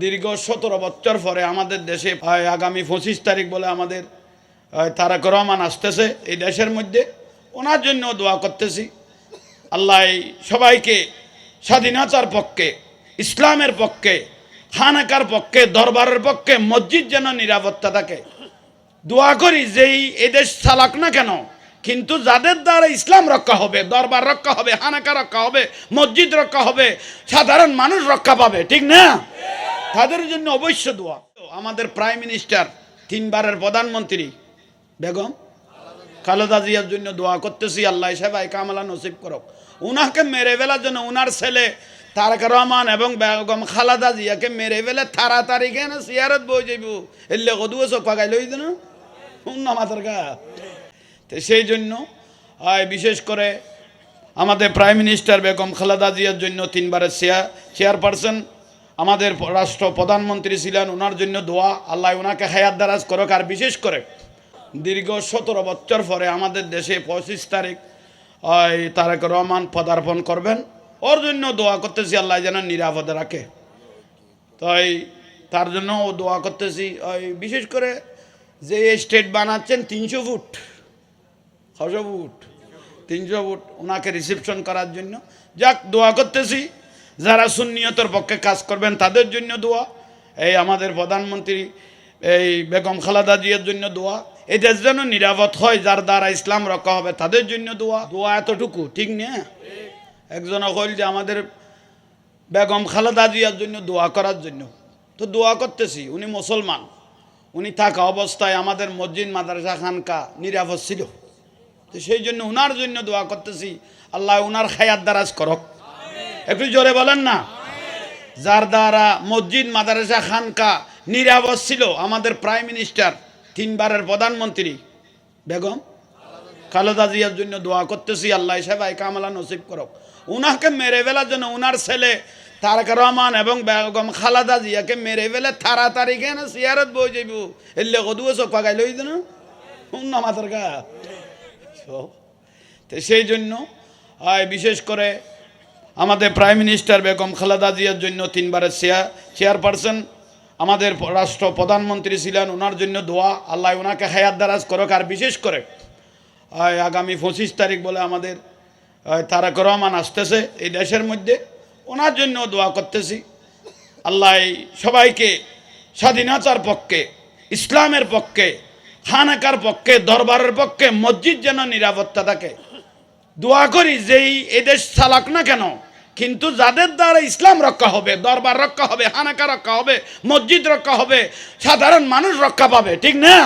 দীর্ঘ 17 বছর পরে আমাদের দেশে আগামী 25 তারিখ বলে আমাদের তারেক রহমান আসতেছে এই দেশের মধ্যে। ওনার জন্য দোয়া করতেছি, আল্লাহ সবাইকে স্বাধীনতার পক্ষে, ইসলামের পক্ষে, খানাকার পক্ষে, দরবারের পক্ষে, মসজিদ যেন নিরাপত্তা থাকে। দোয়া করি যেই এদেশ চালাক না কেন, কিন্তু যাদের দ্বারা ইসলাম রক্ষা হবে, দরবার রক্ষা হবে, হানাকা রক্ষা হবে, মসজিদ রক্ষা হবে, সাধারণ মানুষ রক্ষা পাবে, ঠিক না? তাদের জন্য অবশ্য দোয়া। আমাদের প্রাইম মিনিস্টার, 3 বারের প্রধানমন্ত্রী বেগম খালেদা জিয়ার জন্য দোয়া করতেছি, আল্লাহ সবাই কামলা নসিব করুক। উনাকে মেরে ফেলার জন্য উনার ছেলে তারেক রহমান এবং বেগম খালেদা জিয়াকে মেরে ফেলে তাড়াতাড়ি কেন সিয়ারত বই যাইব, এলে কদুয়ে চোখ পাকাই লই দেন মাথার গা। তো সেই জন্য বিশেষ করে আমাদের প্রাইম মিনিস্টার বেগম খালেদা জিয়ার জন্য 3 বারের চেয়ারপারসন আমাদের রাষ্ট্র প্রধানমন্ত্রী ছিলেন, ওনার জন্য দোয়া, আল্লাহ ওনাকে হায়াত দারাজ করুক। আর বিশেষ করে দীর্ঘ 17 বছর পরে আমাদের দেশে 25 তারিখ তারেক রহমান পদার্পণ করবেন, ওর জন্য দোয়া করতেছি, আল্লাহ যেন নিরাপদে রাখে। তাই তার জন্য দোয়া করতেছি। বিশেষ করে যে স্টেট বানাচ্ছেন 300 ফুট 300 ফুট ওনাকে রিসেপশন করার জন্য, যাক দোয়া করতেছি। যারা সুন্নিয়তের পক্ষে কাজ করবেন তাদের জন্য দোয়া, এই আমাদের প্রধানমন্ত্রী এই বেগম খালেদা জিয়ার জন্য দোয়া, এই দেশ যেন নিরাপদ হয়, যার দ্বারা ইসলাম রক্ষা হবে তাদের জন্য দোয়া। দোয়া এতটুকু, ঠিক না? একজন কইল যে আমাদের বেগম খালেদা জিয়ার জন্য দোয়া করার জন্য, তো দোয়া করতেছি। উনি মুসলমান, উনি থাকা অবস্থায় আমাদের মসজিদ মাদ্রাসা খানকা নিরাপদ ছিল, তো সেই জন্য উনার জন্য দোয়া করতেছি, আল্লাহ উনার হায়াত দারাজ করক। একটু জোরে বলেন না। যার দ্বারা মসজিদ মাদ্রাসা খানকা নিরাপদ ছিল, আমাদের প্রাইম মিনিস্টার 3 বারের প্রধানমন্ত্রী বেগম খালেদা জিয়ার জন্য দোয়া করতেছি, আল্লাহ সবাই কামলা নসিব করক। উনাকে মেরে ফেলার জন্য উনার ছেলে তারেক রহমান এবং বেগম খালেদা জিয়াকে মেরে ফেলে তাড়াতাড়ি কেন সিয়ারত বই যাইব, এলে কদুয়ে চোখ পাকাই লই দেন মাথার গা। তো সেই জন্য বিশেষ করে আমাদের প্রাইম মিনিস্টার বেগম খালেদা জিয়ার জন্য 3 বারের চেয়ারপারসন আমাদের রাষ্ট্র প্রধানমন্ত্রী ছিলেন, ওনার জন্য দোয়া, আল্লাহ ওনাকে হায়াত দারাজ করুক। আর বিশেষ করে আগামী 25 তারিখ বলে আমাদের তারেক রহমান আসতেছে এই দেশের মধ্যে, ওনার জন্য দোয়া করতেছি, আল্লাহ সবাইকে স্বাধীনতার পক্ষে, ইসলামের পক্ষে, খানাকার পক্ষে, দরবারের পক্ষে, মসজিদ যেন নিরাপত্তা থাকে। দোয়া করি যেই এদেশ চালাক না কেন, কিন্তু যাদের দ্বারা ইসলাম রক্ষা হবে, দরবার রক্ষা হবে, হানাকা রক্ষা হবে, মসজিদ রক্ষা হবে, সাধারণ মানুষ রক্ষা পাবে, ঠিক না?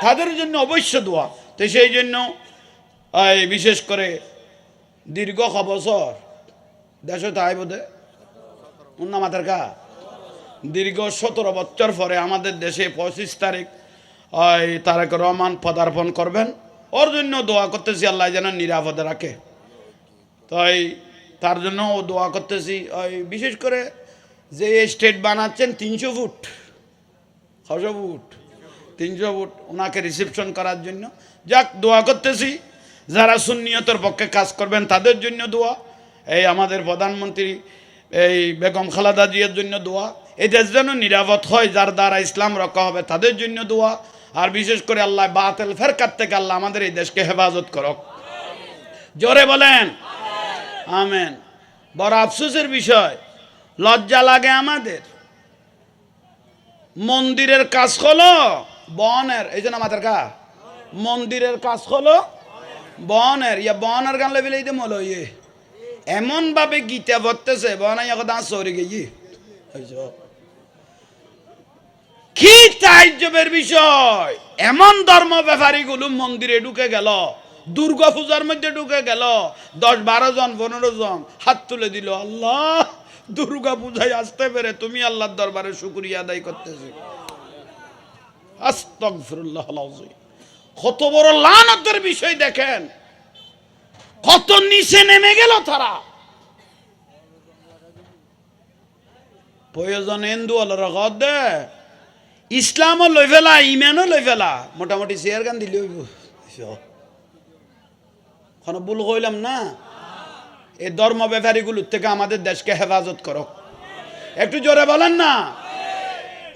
তাদের জন্য অবশ্য দোয়া। তো সেই জন্য বিশেষ করে দীর্ঘ বছর দেশে তাই বোধে উন্না মাথার কা দীর্ঘ 17 বছর পরে আমাদের দেশে 25 তারিখ তারেক রহমান পদার্পণ করবেন, ওর জন্য দোয়া করতেছি, আল্লাহ যেন নিরাপদে রাখে। তাই তার জন্য দোয়া করতেছি। বিশেষ করে যে স্টেট বানাচ্ছেন 300 ফুট 300 ফুট ওনাকে রিসেপশন করার জন্য, যাক দোয়া করতেছি। যারা সুন্নিয়তের পক্ষে কাজ করবেন তাদের জন্য দোয়া, এই আমাদের প্রধানমন্ত্রী এই বেগম খালেদা জিয়ার জন্য দোয়া, এই দেশ যেন নিরাপদ হয়, যার দ্বারা ইসলাম রক্ষা হবে তাদের জন্য দোয়া। আর বিশেষ করে আল্লাহ বাতিল ফেরকাত থেকে আল্লাহ আমাদের এই দেশকে হেফাজত করক। জোরে বলেন আমেন। বড় আফসোসের বিষয়, লজ্জা লাগে আমাদের, মন্দিরের কাজ হলো বনের, এই জন্য আমাদের কা মন্দিরের কাজ হলো বনের, বনের গান লেবিলে মলো এমন ভাবে গীতা পড়তেছে বনাই দাঁত সরে গিয়ে, কি তাজ্জবের বিষয়। এমন ধর্ম ব্যাপারীগুলো মন্দিরে ঢুকে গেল, দুর্গা পূজার মধ্যে ঢুকে গেল, 10-12 জন 15 জন হাত তুলে দিল, আল্লাহ দুর্গা পূজায় আসতে পেরে তুমি আল্লাহর দরবারে শুকরিয়া আদায় করতেছি। আস্তাগফিরুল্লাহ আলাযীম। কত বড় লানতের বিষয় দেখেন, কত নিচে নেমে গেল তারা। প্রয়োজন হিন্দু আল্লাহর গদে ইসলামও লই ফেলা, ইমানও লই ফেলা, মোটামুটি শেয়ার গান দিলে হইব। কোনো ভুল কইলাম না? এই ধর্ম ব্যাপারীগুলোর থেকে আমাদের দেশকে হেফাজত করো, একটু জোরে বলেন না।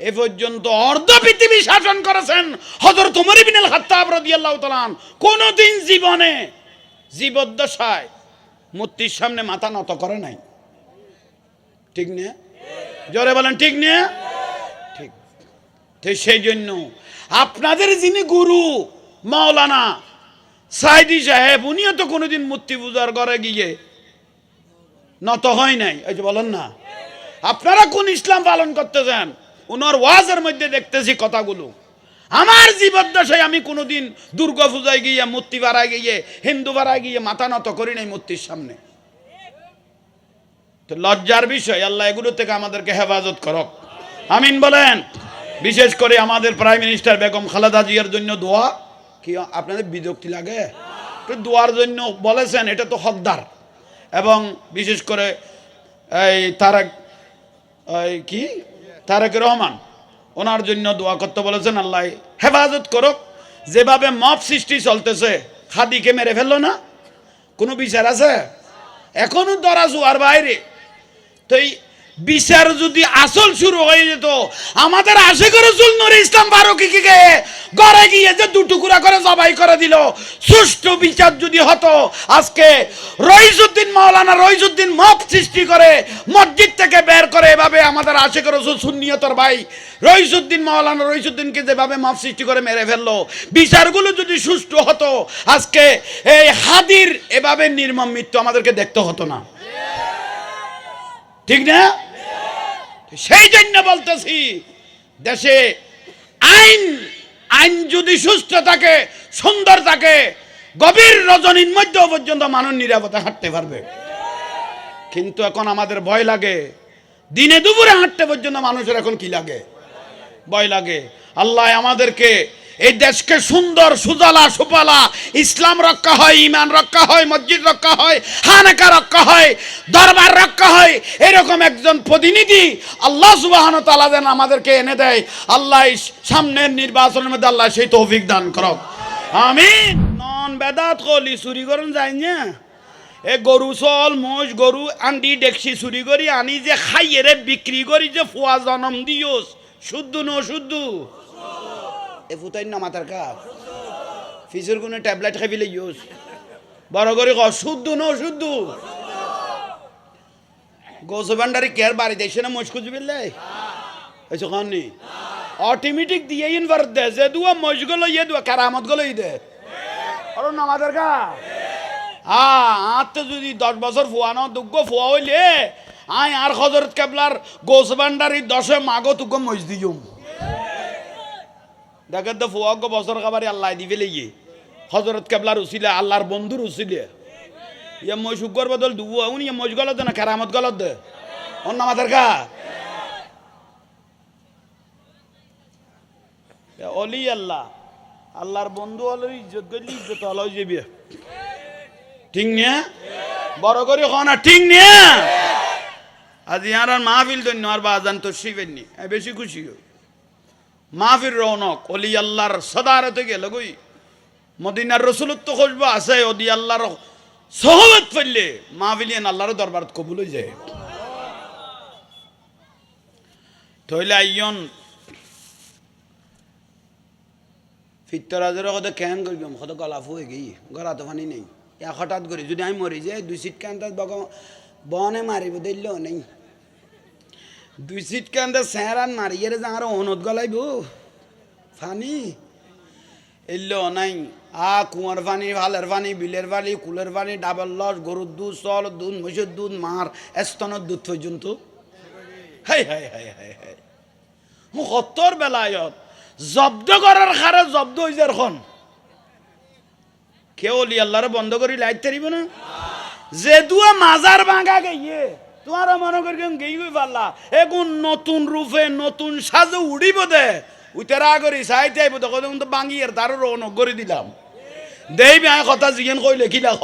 এ পর্যন্ত অর্ধ পৃথিবী শাসন করেছেন হযরত ওমর ইবনে আল খাত্তাব রাদিয়াল্লাহু তাআলা। কোনদিন জীবনে জীবদ্দশায় মূর্তির সামনে মাথা নত করে নাই। ঠিক না? জোরে বলেন ঠিক না? ঠিক। তো সেই জন্য আপনাদের যিনি গুরু মাওলানা সাইদি সাহেব, উনিও তো কোনোদিন মূর্তি পূজার ঘরে গিয়ে নত হয় নাই। এই যে বলেন না, আপনারা কোন ইসলাম পালন করতেছেন? উনার ওয়াজের মধ্যে দেখতেছি কথাগুলো। আমার জীবদ্দশায় আমি কোনোদিন দুর্গা পূজায় গিয়ে, মূর্তি ভাড়ায় গিয়ে, হিন্দু ভাড়ায় গিয়ে মাথা নত করি নাই মূর্তির সামনে। তো লজ্জার বিষয়। আল্লাহ এগুলো থেকে আমাদেরকে হেফাজত করক, আমিন বলেন। বিশেষ করে আমাদের প্রাইম মিনিস্টার বেগম খালেদা জিয়ার জন্য দোয়া। কি আপনাদের বিরক্তি লাগে? তো দোয়ার জন্য বলেছেন, এটা তো হকদার। এবং বিশেষ করে এই তারেক রহমান, ওনার জন্য দোয়া করতে বলেছেন। আল্লাহ হেফাজত করুক। যেভাবে মব সৃষ্টি চলতেছে, খাদিকে মেরে ফেললো না, কোনো বিচার আছে? এখনো ধরা জোয়ার বাইরে। তো এই বিচার যদি আসল শুরু হয়ে যেত, আমাদের আশিক রাসূল নূর ইসলাম ফারুকীকে ঘরে গিয়ে যে দুটুকরা করে জবাই করে দিল, সুষ্ঠু বিচার যদি হতো, আজকে রইসুদ্দিন মাওলানা রইসুদ্দিন মব সৃষ্টি করে মসজিদ থেকে বের করে এভাবে আমাদের আশিক রাসূল সুন্নিয়তের ভাই রইসুদ্দিন মাওলানা রইসুদ্দিনকে যেভাবে মব সৃষ্টি করে মেরে ফেললো, বিচারগুলো যদি সুষ্ঠু হতো, আজকে এই হাদির এভাবে নির্মম মৃত্যু আমাদেরকে দেখতে হতো না। ঠিক না? সেই জন্য বলতেছি, দেশে আইন যদি সুস্থ থাকে, সুন্দর থাকে, গভীর রজনীর মধ্যেও পর্যন্ত মানুষ নিরাপদে হাঁটতে পারবে। কিন্তু এখন আমাদের ভয় লাগে, দিনে দুপুরে হাঁটতে পর্যন্ত মানুষের এখন কি লাগে? ভয় লাগে। আল্লাহ আমাদেরকে এই দেশকে সুন্দর সুজলা সুফলা, ইসলাম রক্ষা হয়, ঈমান রক্ষা হয়, মসজিদ রক্ষা হয়, খানকা রক্ষা হয়, দরবার রক্ষা হয়, এরকম একজন প্রতিনিধি আল্লাহ সুবহানাহু ওয়া তাআলা যেন আমাদেরকে এনে দেয়। আল্লাহ সামনের নির্বাচনের মধ্যে আল্লাহ সেই তৌফিক দান করুক, আমিন। নন বেদাত কলি চুরি করুন যায় না, এ গরু চল মোষ গরু আন্ডি ডেকসি চুরি করি আনি যে খাইয়ে রে বিক্রি করি যে ফুয়া জনম দিওস, শুদ্ধ ন শুদ্ধ এ ফুটাই না মাথার কাপ ফিসের কোনো ট্যাবলেট খাই ফেলে ইউজ বড় করে ক শুদ্ধ ন শুদ্ধ গোস ভান্ডারি কেয়ার বাড়ি দেশে না মোষ খুঁজে ফেললে এসে খাননি অটোমেটিক দিয়ে ইনভার দে যে দুয়া মোষ গুলো ইয়ে দুয়া কারামত গুলো দে আর না মাথার কাপ আত্ম যদি 10 বছর ফুয়ানো দুগ্গ ফুয়া হইলে আয় আর হযরত কেবলার গোস ভান্ডারি 10 মাগো তুগ্গ মোষ দিয়ুম দেখেন তো ফুয়াগ্য বছর খাবারে আল্লাহ দিবে লেগে হজরত কেবলার উসিলে আল্লাহর বন্ধুর উসিলে ইয়ে মই সুগর বদল দুবু উনি মজ গলত না কেরামত গলত দে অন্য মাথার কা অলি আল্লাহ আল্লাহর বন্ধু হলো ইজ্জত করলে ইজ্জত হলো যাবে ঠিক না বড় করে না ঠিক না আজ ইয়ার মাহফিল ধন্য আর বাজান তো শিবেননি বেশি খুশি মাহফির রৌনক অলি আল্লাহর সদারতে গেল গই মদিনার রসুলত্ব খুঁজবো আছে অলি আল্লাহর সহবত ফেললে মাহফিলিয়ান আল্লাহর দরবার কবুল হয়ে যায় তইলে আইয়ন ফিত্তরাজের কথা কেন করিম কত গলাফ হয়ে গই গলা তো পানি নেই এক হঠাৎ করে যদি আমি মরি যাই 2 সিট কেন বনে মারিব দিল নেই 2 সিট কেন্দ্রে স্যারান মারিয়ে যার অনুদ গলাইব ফানি এলো নাই কুয়ার পানি ভালের পানি বিলের পানি কুলের পানি ডাবল লস গরুর দুধ চল দুধ মহিষের দুধ মার স্তনের দুধ পর্যন্ত হাই হাই হাই হাই হাই কতর বেলায়ত জব্দ করার হারে জব্দ হয়ে যার খন কেউ অলি আল্লাহরে বন্ধ করি লাইট তারিব না যে দুয়া মাজার ভাঙা গিয়ে তোমার মনে করি গেই পারলা এখন নতুন রূপে নতুন সাজে উড়িব দে উতেরা করি চাইতে আইব দেখো তো বাঙিয়ে তারও রৌনক করে দিলাম দেই আমি কথা জিজ্ঞেন কইলে কি লাখ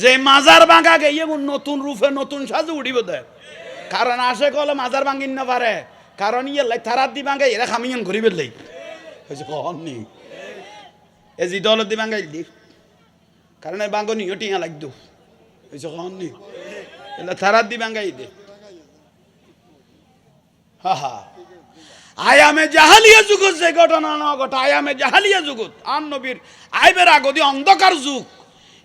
যে মাজার ভাঙা গিয়ে নতুন রূপে নতুন সাজে উড়িব দে কারণ আসে কলে মাজার ভাঙিন না পারে কারণ ইয়ে লাই তারার দি ভাঙাই এরা খামিয়ান ঘুরি বেললেই হয়েছে কহনি এ জি দলত দি ভাঙাই দি কারণ এই বাঙ্গ নিও টিয়া লাগতো হয়েছে কহনি এলা তারার দি ভাঙাই দে হা হা আয়ামে জাহালিয়া যুগত যে ঘটনা ন ঘটা আয়ামে জাহালিয়া যুগত আন নবীর আইবের আগদি অন্ধকার যুগ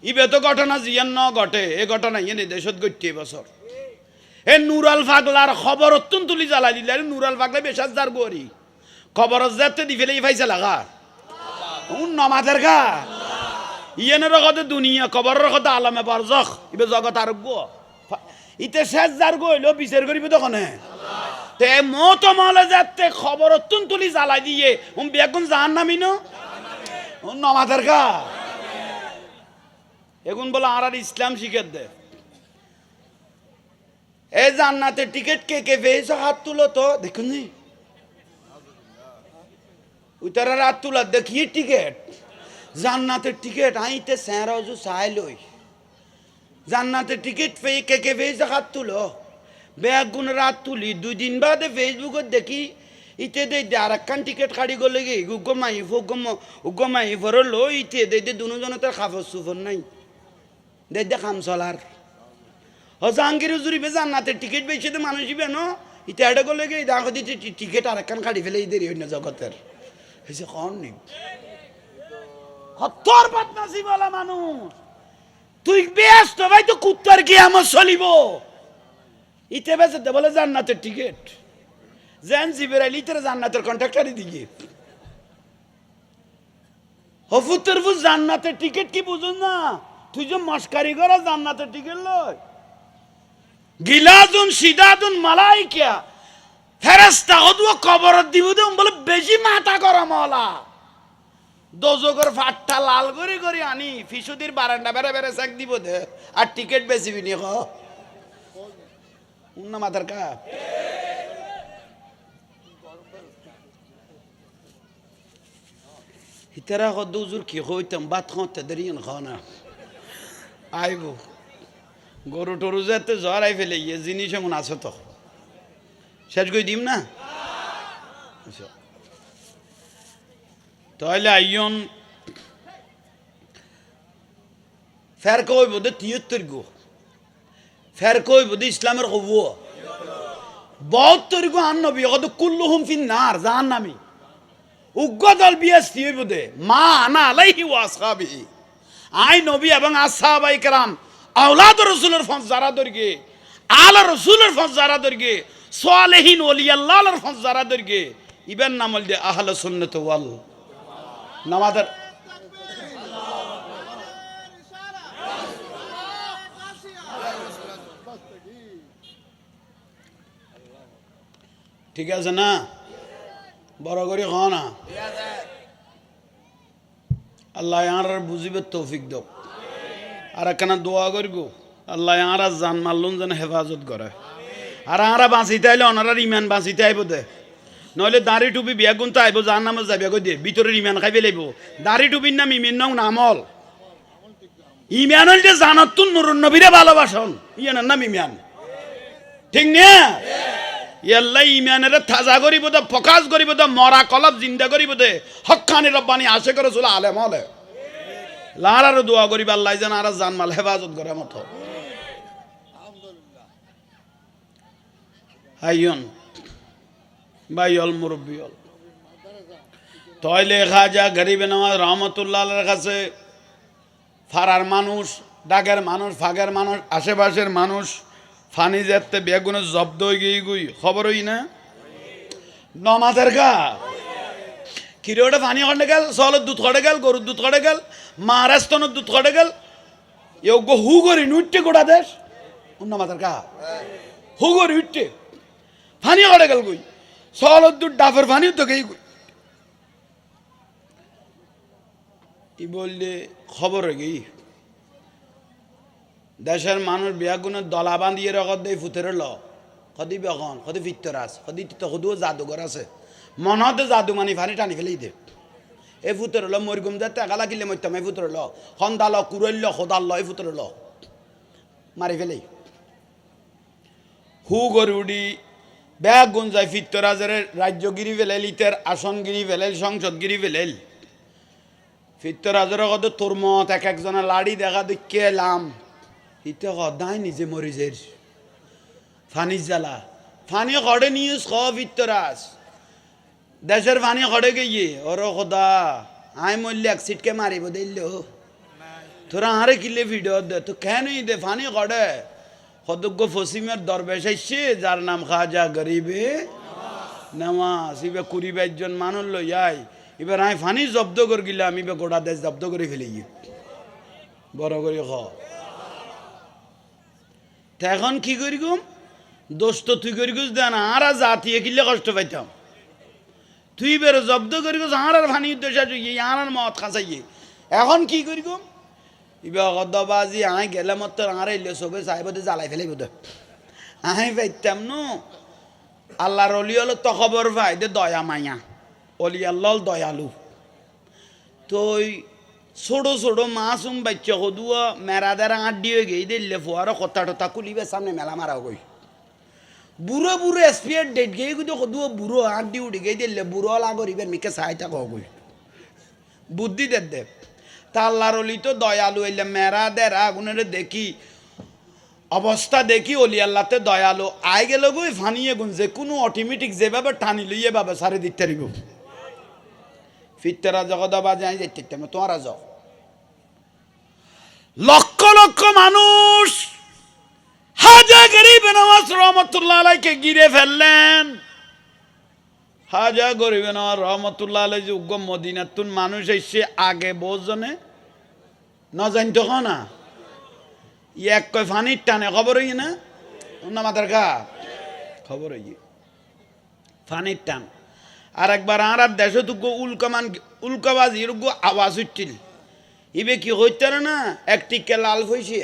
ইবে তো ঘটনা জিয়ান ন ঘটে এ ঘটনা ইয়ে দেশত গত্যে বছর এ নুরাল ফাগলার খবর অত্যন্ত তুলি জ্বালাই দিলে নুরাল ফাগলে বেশার যার গরি খবর যাতে দি ফেলে ফাইছে লাগা নমাদের গা ইয়েনের কথা দুনিয়া খবরের কথা আলামে বারজখ ইবে জগৎ আরোগ্য ইতে শেষ যার গইল বিচার করিবে তখন তে মত মালে যাতে খবর অত্যন্ত তুলি জ্বালাই দিয়ে বেগুন জাহান নামি নমাদের গা এখন বলে আর ইসলাম শিখে দে এ জান্নাতের টিকিট কে কে পেয়েছ হাত তুলো তো দেখুন নি উতারা হাত তুলা দেখিয়ে টিকিট জান্নাতের টিকিট আইতে স্যারজু চাই লই জান্নাতের টিকিট পেয়ে কে কে পেয়েছ হাত তুলো ব্যাগ গুণ রাত তুলি 2 দিন বাদে ফেসবুকত দেখি ইতে দে আর একখান টিকিট কাটি গলে গে উগমাই ফর লো ইতে দে দুজনে তার খাফর সুফর নাই দে খাম চলার জাহাঙ্গীর হুজুরি জান্নাতের টিকিট বেশি তো মানুষ ইবে ন ইতে এটা গলে গে দেখো দিতে টিকিট আর একখান কাটি ফেলে দেরি অন্য জগতের হয়েছে কন নি হত্তর বদমাসি বলা মানুষ তুই ব্যস্ত ভাই তো কুত্তার কি আমার চলিব ইতে বেঁচে বলে জান্নাতের টিকিট জেন জিবেরাইল ইতে জান্নাতের কন্ট্রাক্টারই দিকে হফুতের ফুস জান্নাতের টিকিট কি বুঝুন না তুই যে মস্কারি করা জান্নাতের টিকিট লয় গিলাজুন সিদাদুন মালাইকা ফেরেশতা হদুয়া কবরত দিব দে বলে বেশি মাথা করা মওলা দোজগের ফাটটা লাল করে করে আনি ফিসুদির বারান্দা বেরে বেরে সাক দিব দে আর টিকিট বেশি বিনি হ উন্না মাথার কা হিতারা হদ হুজুর কি হইতাম বাত খাতে দেরিন খানা আইব গরু টরু যেতে জ্বর আই ফেলে ইয়ে জিনিস এমন আছে তো শেষ করে দিম না তাহলে আইয়ন ফের কই বোধে 73 গো ফের কই বোধে ইসলামের হব 72 গো আন নবী কত কুল্লুহুম ফিন নার জাহান্নামী উগ্গদল বিএসটি বোধে মা আনা আলাইহি ওয়া আসহাবি আই নবী এবং আসহাবাই کرام আওলাদ রাসূলের ফজ যারা দরগে আলা রাসূলের ফজ যারা দরগে সালেহিন ওলি আল্লাহর ফজ যারা দরগে ইবেন নামল দে আহলে সুন্নাত ওয়াল নামাজের ঠিক আছে না বড় করে খাও না আল্লাহ আর বুঝিবে তৌফিক দাও আর একখানা দোয়া করব আল্লাহ আর জান মারলুন যেন হেফাজত করে আর আরা বাঁচিতে আইলে অনারার ইমান বাঁচিতে আইব দে নইলে দাড়ি টুপি বিয়া গুনতে আইব যার নামে যাবে কই দিয়ে ভিতরের ইমান খাইবে লাগব দাড়ি টুপির নাম ইমের নাম নামল ইমান হইলে জানাত তুন নুরুন নবীরে ভালোবাসন ইয়ানের নাম ইমান ঠিক না ইয়াল্লাহ ইমানের তাজা করিব দে ফোকাস করিব দে মরা কলব জিন্দা করিব দে হক্কানি রব্বানি আশিক রাসূল আলেম হলে লারার দোয়া করিব আল্লাহ যেন আর জান মাল হেফাজত করে মতো আইয়ন বাইল মুরব্বিয়ল তইলে খাজা গরিবে নওয়াজ রহমতুল্লাহ আলাইহির কাছে ফারার মানুষ ডাকের মানুষ ফাগের মানুষ আশেপাশের মানুষ ফানি যেতে বেগুনে জব্দ হয়ে গিয়ে গুই খবর হই না নমাজের গা কিরোটা ফানি খড়ে গেল সলের দুধ খড়ে গেল গরুর দুধ খড়ে গেল মহারাষ্ট্রের দুধ খড়ে গেল এও হু করি নুট্টে গোটা দেশ নমাজের গা হু করি উঠতে ফানি খড়ে গেল গুই সলের দুধ ডাফের ফানিও তো গেই গুই ই বললে খবর হয়ে গেই দেশের মানুষ বিয়াগুনের দলা বাঁধিয়ে রকত দেয় ফুতের ল কদি বেখন কদি ভিতর আছে কদি সদুও জাদুঘর আছে মনতে জাদু মানি ফানি টানি ফেলেই দে এই ফুতের ল মরিগুম যাতে একা লাগিলে মরতাম এই ফুতের ল সন্দাল কুরল্য সদাল ল এই ফুতের ল মারি ফেলেই হু গরুডি ব্যাগ গুন যায় ফিত্তরাজের রাজ্যগিরি ফেলেল ইতের আসনগিরি ফেলেল সংসদগিরি ফেলেল ফিত্তরাজের কত তোর মত এক একজনের লাড়ি দেখা দেখে এলাম ইতে সদায় নিজে মরি যে ফানি জ্বালা ফানি খড়ে নিউজ খ ভিতরাস দেশের ফানি খড়ে গিয়ে ওর খোদা আই মরলে এক সিটকে মারিব দিল তোরা আরে কিলে ভিডিও দে তো কেন দে ফানি খড়ে সদজ্ঞ ফসিমের দরবেশ এসছে যার নাম খাজা গরিবে নামাজ ইবে ২০-২২ জন মানুষ লই এবার আমি ফানি জব্দ করে গেলাম ইবে গোটা দেশ জব্দ করে ফেলে গিয়ে বড় করে এখন কি করি গুম দোস্ত তুই করি গুছ দেন আর জাতি কিলে কষ্ট পাইতাম তুই বের জব্দ করি গুছ আর ফানি উদ্দেশ্য আর মত খাঁচাইয়ে এখন কি করি গুম ইবে অগদবাজি আই গেলাম তো আর এলে সবে সাহেবতে জ্বালাই ফেলে বোধ আই পাইতাম ন আল্লাহর অলি হলো তো খবর ভাই দে দয়া মাইয়া অলি আল্লাহ দয়ালু তো ছোট ছোট মাসুম বাচ্চা সদুয়া মেরাদার আড্ডি হয়ে গিয়ে দিলে ফোয়ারো কথা টথা কুলিবে সামনে মেলা মারা গই বুড়ো বুড়ো এসপিয়ার ডেট গিয়ে কিন্তু সদুয়া বুড়ো আড্ডি উঠে গিয়ে দিলে বুড়ো লাগরিবেন মিকে সাহায্য কই বুদ্ধি দে তা আল্লাহর অলি তো দয়ালু এলে মেরাদের আগুনের দেখি অবস্থা দেখি অলি আল্লাহতে দয়ালু আই গেল গই ফানিয়ে গুন যে কোনো অটোমেটিক যেভাবে টানি লইয়ে ভাবে সারে দিতে পারিব ফিরতেরা জগদাবাজে আই যাইতে তোমারা যাও লক্ষ লক্ষ মানুষ হাজা গরিব নওয়াজ রহমতুল্লাহ আলাইকে গিরে ফেললেন হাজা গরিব নওয়াজ রহমতুল্লাহ আলাই যে উগ্র মদিনাতুন মানুষ এসে আগে বোঝনে ন জানতো না এক কয় ফানির টানে খবর হই না না মাথার গা খবর হই ফানির টান আর একবার আর দেশ তুগো উল্কাবাজির আওয়াজ উঠছিল ইবে কি হইতে না একটিকে লাল হয়েছে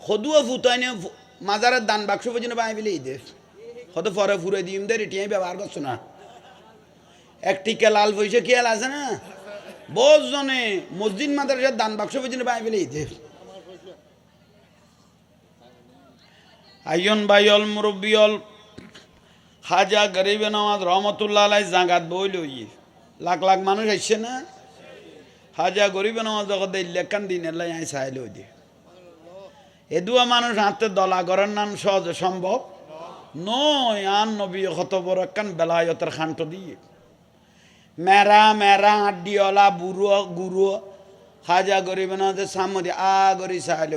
সদুয়া ফুটাইনে মাজারের দান বাক্স পর্যন্ত বাই ফেলে দে কত পরে ফুরে দিম দে রেটিয়াই ব্যবহার করছো না একটিকে লাল হয়েছে খেয়াল আছে না বহু জনে মসজিদ মাদ্রাসার দান বাক্স পর্যন্ত বাই ফেলে দে আইয়ন বাইল মুরব্বিয়ল খাজা গরিবে নওয়াজ রহমতুল্লাহ আলাই জাগাত বইল লাখ লাখ মানুষ আসছে না খাজা গরিবে নওয়াজ জগৎ লেখান দিন এলাই আই চাইল দি এদুয়া মানুষ হাতে দলা করার নাম সহজে সম্ভব নয় আন নবী কত বড় একখান বেলায়তের খান্ট দিয়ে মেরা মেরা আড্ডিওয়ালা বুড়ো গুরু খাজা গরিবে নওয়াজের সামনে আগরি চাইল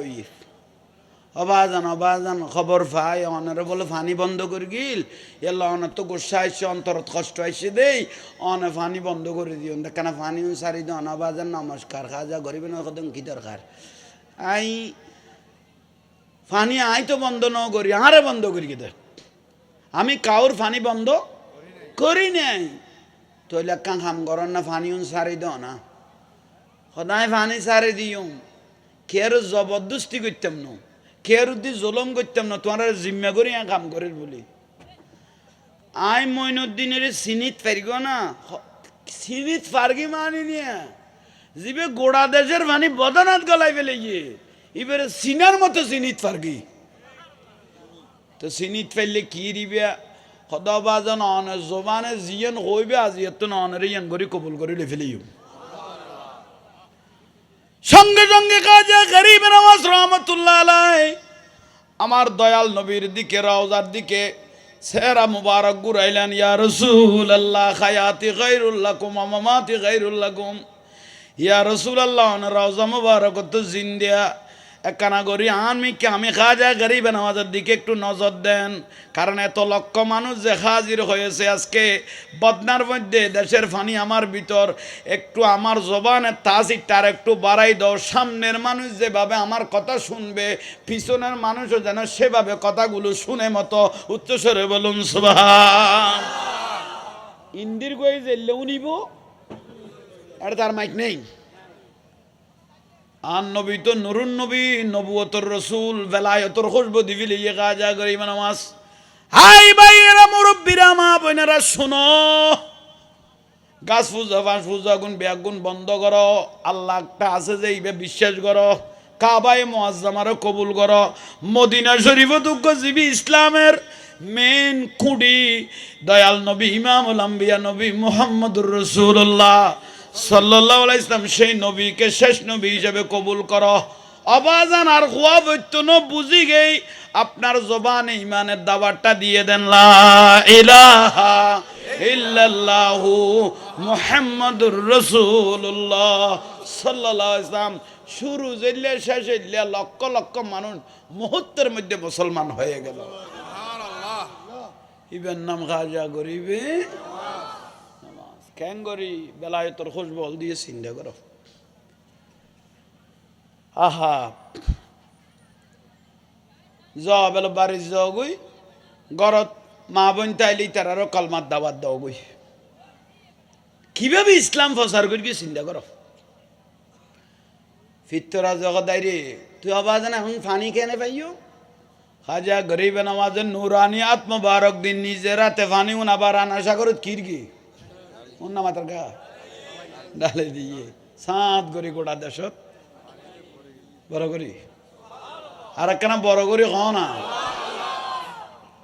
অবাজান খবর পাই অনারে বলে ফানি বন্ধ করে গিল এলা অনার তো গোসা আসছে অন্তরত কষ্ট আসছে দেই অনে ফানি বন্ধ করে দিও কেন ফানি সারি দিও অবাজান নমস্কার খাজা গরিব না কদম কি দরকার আই ফানি আই তো বন্ধ ন করি আরে বন্ধ করি কি আমি কাউর ফানি বন্ধ করি নাই তো লেখা খাম করেন না ফানি সারি দাও না সদায় ফানি সারি দিও খের জবরদস্তি করতাম না খেয়ারুদ্দি জলম করতাম না তোমার জিম্মা করি কাম করির বলি আই মইনুদ্দিনের সিনিত পারিগ না সিনিত পারগি মানি নিয়ে জিবে গোড়া দেশের মানি বদনাথ গলাই ফেলে গিয়ে এবারে সিনার মতো সিনিত পারগি তো সিনিত ফেললে কি দিবে সদাবাজন অনে জবানে জিয়েন হইবে আজি এত অনেরে ইয়ান করি কবুল করে ফেলিও সঙ্গে সঙ্গে খাজা গরিব নওয়াজ রহমতুল্লাহ আলাই আমার দয়াল নবীর দিকে রওজার দিকে সেরা মুবারক গুরাইলেন ইয়া রাসূলুল্লাহ হায়াতি গায়রুল লাকুম ওয়া মামাতি গায়রুল লাকুম ইয়া রাসূলুল্লাহ রওজা মুবারক তো জিন্দিয়া একখানা করি আমি খাজা গরিব নওয়াজের দিকে একটু নজর দেন কারণ এত লক্ষ মানুষ যে হাজির হয়েছে আজকে বদনার মধ্যে দেশের ফানি আমার ভিতর একটু আমার জবানের তাসিরটার একটু বাড়াই দাও সামনের মানুষ যেভাবে আমার কথা শুনবে পিছনের মানুষও যেন সেভাবে কথাগুলো শুনে মতো উচ্চস্বরে বলুন সুবহান ইন্দির গই জেলেও নিব আর তার মাইক নেই আর নবী তো নুরুন নবী নবুয়তর রসুল বেলায়তর খুশবু দিবিলে ইয়ে খাজা গরিব নওয়াজ হাই ভাইয়েরা মুরব্বীরা মা বোনেরা শোনো গাছ পূজা ফাঁস পূজা গুণ ব্যাগুণ বন্ধ করো আল্লাহ একটা আছে যে এইভাবে বিশ্বাস করো কাবায়ে মুআজ্জামারে কবুল করো মদিনা শরীফ দুগ্গ জীবী ইসলামের মেন খুঁটি দয়াল নবী ইমামুল আম্বিয়া নবী মুহাম্মদুর রাসূলুল্লাহ সাল্লাল্লাহু আলাইহি ইসলাম সেই নবীকে শেষ নবী হিসেবে কবুল করো অবাজান আর খোয়া বৈতন বুঝি গেই আপনার জবানে ইমানের দাওয়াতটা দিয়ে দেন লা ইলাহা ইল্লাল্লাহু মুহাম্মাদুর রাসূলুল্লাহ সাল্লাল্লাহু আলাইহি ওয়াসাল্লাম। শুরু জেলে শেষ হইলে লক্ষ লক্ষ মানুষ মুহূর্তের মধ্যে মুসলমান হয়ে গেল। ইবেন নাম খাজা গরিবে নামাজ কেন গরি বেলায়েতর খুশবল দিয়ে চিন্তা করো। আহা বেলা বাড়ি যাও গই গরত মা বোন তাইলি তার আরো কলমার দাওয়াত দাও গই। কিভাবে ইসলাম প্রচার করি চিন্তা করো। ফিতরা জগদাই রে তুই আবাজ না এখন ফানি কেনে পাইও। খাজা গরিব নওয়াজের নুরানিয়াত মুবারক দিন নিজে রাতে ফানি উন আবার আশা করত কিরগি উন মাতার গা ডালে দিয়ে সাত গরি গোটা দেশত বড় করি আর একখানা বড় করি হ না।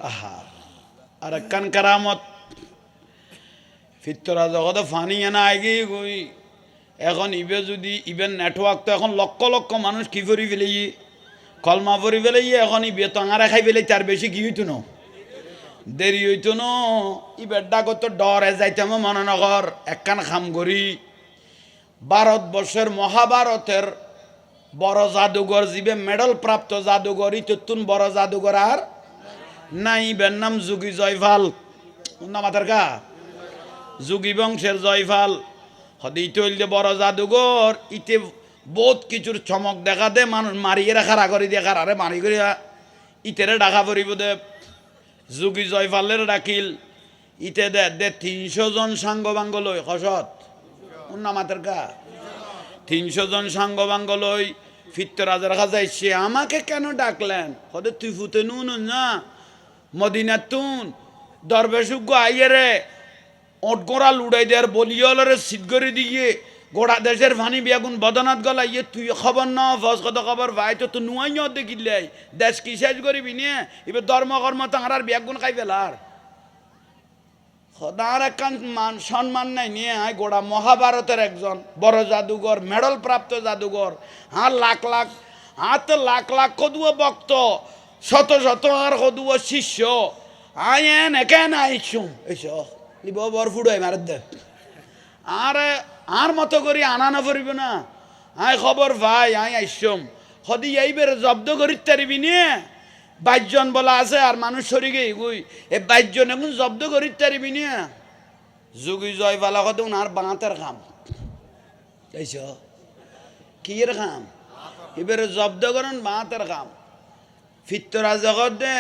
আহা আর একখান কারামত ফিতরা জগতে ফানি এনা আগে গই এখন ইবে যদি ইবেন নেটওয়ার্ক তো এখন লক্ষ লক্ষ মানুষ কি করি ফেলে কলমা পরি ফেলে এখন ইবে তো আঙারা খাই ফেলে তার বেশি কি হইতো না দেরি হইতো না। ইবের ডাকত ডরে যাইতাম মনে নগর একখান খাম করি ভারতবর্ষের মহাভারতের বড় জাদুঘর জিবে মেডেল প্রাপ্ত জাদুঘর ইতুন বড় জাদুঘর আর নাই। ইবের নাম যোগী জয়ফাল না মাতার গা যোগী বংশের জয়ফাল হদিত হইলে বড় জাদুঘর ইতে বহুত কিছুর চমক দেখা দে মানুষ মারিয়ে রাখার আগরি দেখার আরে মারি করে ইতেরে ডাকা পড়িব দে যোগী জয়ফালের ডাকিল ইতে দে দে ৩০০ জন সাঙ্গ বাঙ্গ লই হসত না মাতার গা ৩০০ জন সাঙ্গ বাঙ্গ লই ফিতরাজের কাছে সে আমাকে কেন ডাকলেন হদে তুই ফুতে নুন না মদিনার তুন দরবেশুগ্য আইয়ে রে ওট গোড়া লুড়াই দেয়ার বলিয়লরে সিদ্ধরি দিয়ে গোড়া দেশের ভানি বিয়াগুন বদনাথ গলা ইয়ে তুই খবর ন ফস কত খবর ভাই তো তুই নুয়াই দেখিলে দেশ কি শেষ করিবি নিয়ে এবার ধর্মকর্ম তাঁর বিয়াগুন খাই ফেলার সদার একখান মান সম্মান নাই নিয়ে আয় গোড়া মহাভারতের একজন বড় জাদুঘর মেডেল প্রাপ্ত জাদুঘর লাখ লাখ তো লাখ লাখ কদুয় ভক্ত শত শত আর কদুয় শিষ্য আয় এন একেন আইসুম এইস নিব বর ফুড়াই মার দে আর মতো করি আনানো পড়িব না আয় খবর ভাই আয় আইসম সদি এইবার জব্দ করি তারিবি নিয়ে ২২ জন বলা আছে আর মানুষ সরি গে গুই এই ২২ জন এখন জব্দ করি তারিবি নিয়ে যোগী জয় বালা কত আর বাঁতের খাম এইস কি এর খাম এবারে জব্দ করেন বাঁতের খাম ফিতরা জগৎ দে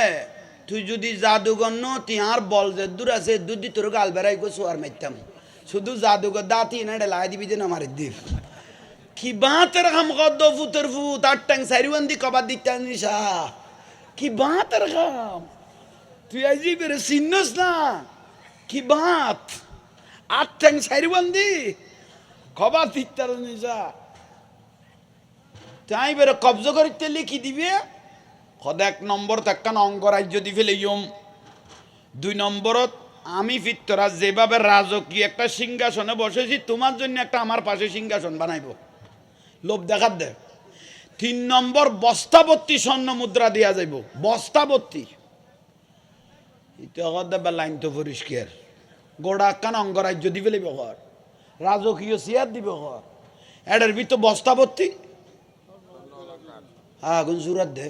তুই যদি জাদুঘর ন তিহার বল যে দূর আছে দুধ দি তোর গাল বেড়াই গো সোয়ার মারতাম শুধু জাদুঘর দাঁতি না লাই দিবি যে না মারি দিব কি বাঁতের খাম কদ্দ ফুতের ফুত আর ট্যাং সারিবন্দি কবার দিতে নিশা কি বাঁতের খাম তুই আইজি বেরে চিনস না কি বাঁত আর ট্যাং সারিবন্দি কবার দিতে নিশা তাই বেরে কব্জ করিতে লিখি দিবে সদ ১ নম্বর একখান অঙ্গরাজ্য দি ফেলে ইয়ম ২ নম্বরত আমি ফিতরা যেভাবে রাজকীয় একটা সিংহাসনে বসেছি তোমার জন্য একটা আমার পাশে সিংহাসন বানাইব লোভ দেখার দে ৩ নম্বর বস্তাবর্তী স্বর্ণ মুদ্রা দিয়া যাইব বস্তাবর্তী এটা লাইন তো পরিষ্কার গোড়া একখান অঙ্গরাজ্য দি ফেলিব ঘর রাজকীয় চেয়ার দিব ঘর এটার ভিতর বস্তাবর্তী আগুন জুরাত দে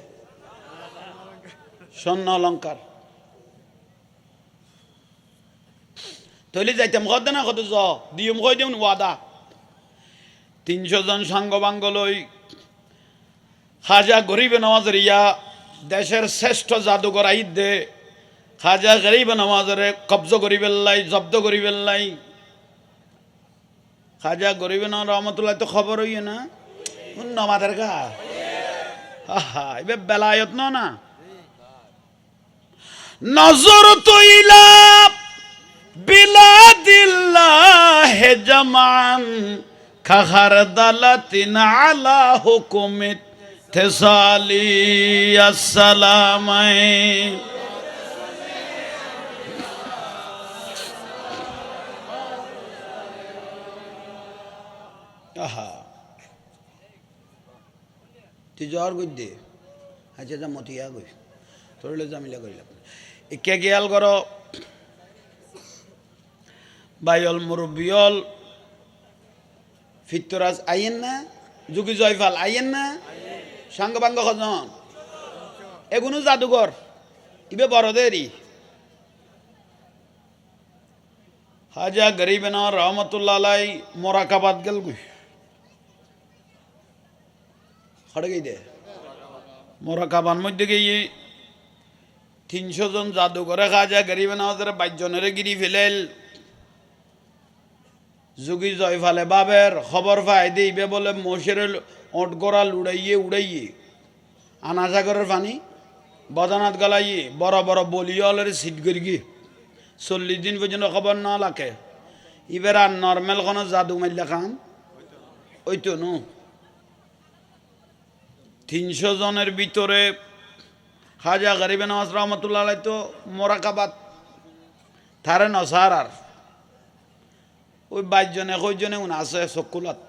স্বর্ণ অলঙ্কার তৈলি যাইতাম কত না কত জ দিয়ম কই দিম ওয়াদা ৩০০ জন সাঙ্গবাঙ্গ লই খাজা গরিব নওয়াজের ইয়া দেশের শ্রেষ্ঠ জাদুঘর আইদ দে খাজা গরিব নওয়াজের কব্জ করিবেন লাই জব্দ করিবেন লাই খাজা গরিব নওয়াজ রহমতুল্লাহ তো খবর হইয়ে না নমাদের গা আহা এবার বেলায়ত না নজর তৈলা বিলাদিল্লাহ জামান খাখার দালাতিন আলা হুকুমিত তেসালি আসসালামাই আহা তুই জ্বর গই দে আচ্ছা যা মতিয়া গই তোরলে জামিলা করিলাম একে গেয়াল কর বাইল মুরব্বিয়ল ফিতরাজ আইয়েন না যুগি জয়ফাল আইয়েন না সাঙ্গ বাঙ্গ খজন এগুলো জাদুঘর ইবে বড়দেরই হাজা গরিবেনা রহমতুল্লাহ আলাই মোরাকাবাদ গেল গুই হড়ে গই দে মোরাকাবার মধ্যে গিয়ে 300 জন জাদুঘরে খাজা গরিবেনা ওদের 22 জনের গিরি ফেলেল যুগি জয়ফালে বাবের খবর পাই দিবে বলে মোষের ওট গোড়া উড়াইয়ে আনাসাগরের পানি বদানাথ গলাইয়ে বড় বড় বলিয়লের সিট করি গিয়ে 40 দিন পর্যন্ত খবর না লাগে এবার আর নর্মাল কোনো জাদু মাইল্লা খাম ওই তো নো 300 জনের ভিতরে খাজা গরিবে নওয়াজ রহমতুল্লাহ আলাই তো মোরাকাবাদ থারে নসার আর ওই 22 জনে 21 জনে আছে চকুলাত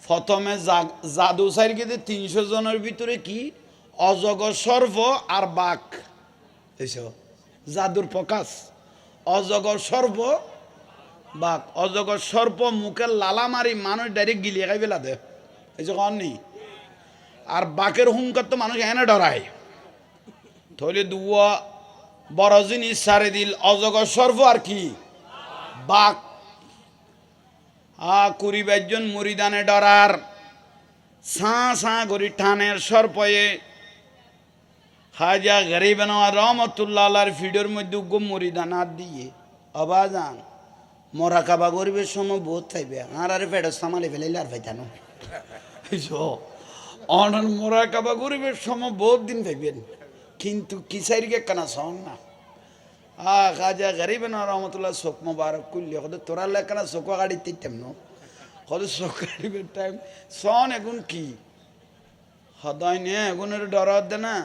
প্রথমে জাদু সাইর গিয়ে 300 জনের ভিতরে কি অজগর সর্প আর বাঘ এইসব জাদুর প্রকাশ অজগর সর্প বাঘ অজগর সর্প মুখে লালা মারি মানুষ ডাইরেক্ট গিলিয়ে খাই বেলা দে এই যে কন নি আর বাঘের হুঙ্কার তো মানুষ এনে ডরায় তাহলে দুয়া বড় জিনিস সারে দিল অজগর সর্প আর কি বাঘ 22 জন মুরিদানে ডরার সা গরি ঠানের সর্পয়ে খাজা গরিবে নওয়াজ রহমতুল্লাহ আলাইহির ফিডের মধ্যে উগ্র মুরিদান হাত দিয়ে অবাজান মোরাকাবা গরিবের সময় বোধ থাকবে আর ফেডর সামালে ফেলাইলে আর ভাইতানো অনার মোরাকাবা গরিবের সময় বোধ দিন ভাইবেন কিন্তু কিসাইরকে কানা সং না খাজা গরিবে নওয়াজ রহমতুল্লাহ শোক মোবারক করলি কত তোরা লেখানা শোক গাড়ি তিনটাম ন কত শোক গাড়িবের টাইম সন এখন কি সদায় নে এগুনের ডরাত দে না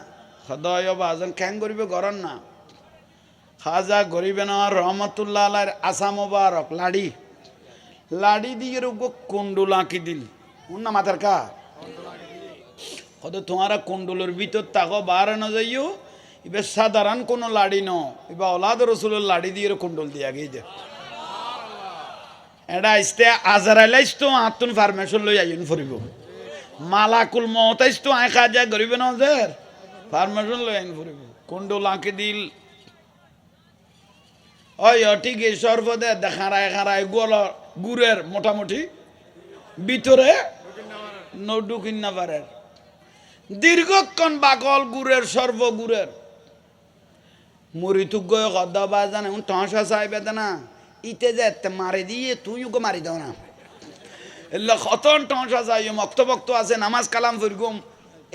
সদয় বাজন খ্যাং করিবে গরন না খাজা গরিবে নওয়াজ রহমতুল্লাহ আলাইহির আসা মোবারক লাড়ি দিয়ে রুগো কুন্ডুল আঁকি দিল উন না মাথার কা কত তোমারা কুন্ডুলের ভিতর তাকো বার না যাইও এবার সাধারণ কোনো লাড়ি ন এবার ওলাদ রসুলের লাড়ি দিয়ে কুন্ডল দিয়া গিয়ে দে এটা আসতে আজারাইলাইস তো আতুন ফার্মেশন লই আইন ফুরিব মালাকুল মতাইস তো আয় খাজা গরিবে নওয়াজের ফার্মেশন লই আইন ফুরিব কুন্ডল আঁকি দিল ওই ঠিক এই সর্বদে খারায় গুড়ের মোটামুটি ভিতরে নডুকিন না পারে দীর্ঘক্ষণ বাকল গুড়ের সর্বগুড়ের মরিতুক গয় কদ্দা বাজান এখন টসা চাইবে না ইতে যে মারি দিয়ে তুই ওকে মারি দাও না এলে খতন টসা চাইম মক্ত আছে নামাজ কালাম ফিরগুম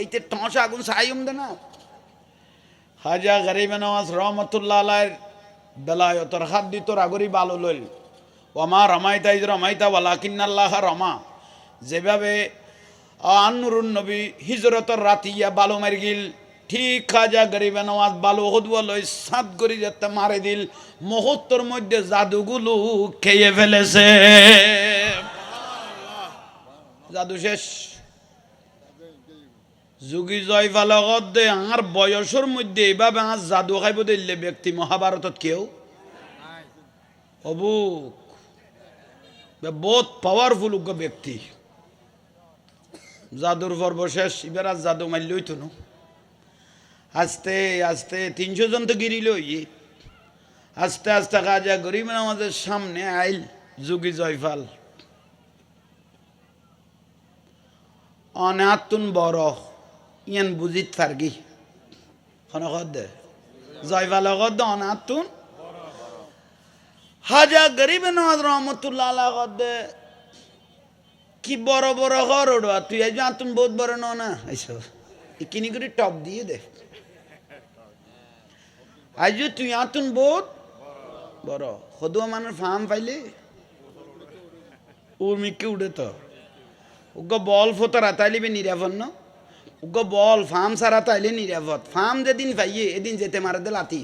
এইতে টসা আগুন চাইম দে না খাজা গরিবে নওয়াজ রহমতুল্লাহ আলাইহির বেলায়তর হাত দিত রাগরি বালো লইল ওমা রমাইতা ইজ রমাইতা ওয়ালাকিন্নাল্লাহ রমা যেভাবে আন্নুরুন নবী হিজরতর রাতিয়া বালো মারি গিল ঠিক খাজা গরিবে নওয়াজ বালো হদুয়া লই সাত গরি যেতে মারে দিল মুহূর্তের মধ্যে জাদুগুলো খেয়ে ফেলেছে জাদু শেষ যুগি জয়ফাল দে আর বয়সের মধ্যে এইভাবে আর জাদু খাইব দিলে ব্যক্তি মহাভারতত কেউ অবুক বহুত পাওয়ারফুল ব্যক্তি জাদুর পর্ব শেষ এবার আর জাদু মারলই তো আস্তে আস্তে 300 জন তো গিরিল আস্তে আস্তে খাজা গরিবে নওয়াজের সামনে আইল যুগি জয়ফাল অনাতুন বড় ইয়ান বুঝিত পারগি দে জয়ফাল অনাতুন খাজা গরিবে নওয়াজ রহমতুল্লাহ আলাইহি দে কি বড় বড় ঘর ওড়া তুই আজ আতুন বহুত বড় না এইসব কিনি করে টপ দিয়ে দে আজ তুই আতুন বহুত বড় সদুয়া মানুষ ফার্ম পাইলে উর্মিকে উঠে তো উগ্র বল ফোতরা তাইলিবে নিরাপদ ন উগ্র বল ফার্ম সারা তাইলে নিরাপদ ফার্ম যেদিন পাইয়ে এদিন যেতে মারে দে লাতি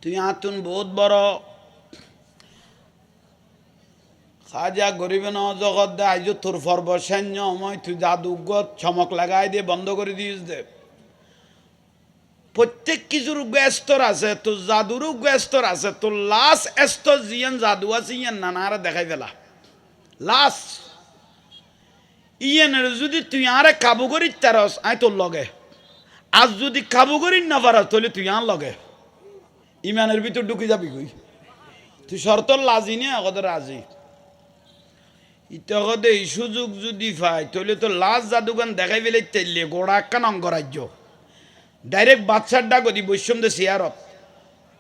তুই আতুন বহুত বড় খাজা গরিবে ন জগৎ দে আইজ তোর ফর্ব সৈন্য মই তুই জাদুগত চমক লাগাই দিয়ে বন্ধ করে দিস দে প্রত্যেক কিছুর স্তর আছে তোর জাদুরও স্তর আছে তোর লাশ স্তর জিয়ান জাদু আছে ইয়ান নানারা দেখাই ফেলা লাশ ইয়ানের যদি তুই আরে কাবু করি তারস আই তোর লগে আজ যদি কাবু করি না পারস তাহলে তুই আর লগে ইমানের ভিতর ঢুকে যাবি কই তুই শর্তর লাজি নিয়ে আগত রাজি ইতগদে এই সুযোগ যদি পাই তাহলে তো লাশ জাদুগান দেখাই ফেলে তেললে গোড়া একখান অঙ্গরাজ্য ডাইরেক্ট বাচ্চার ডাক দি বৈষম্য দে শেয়ারত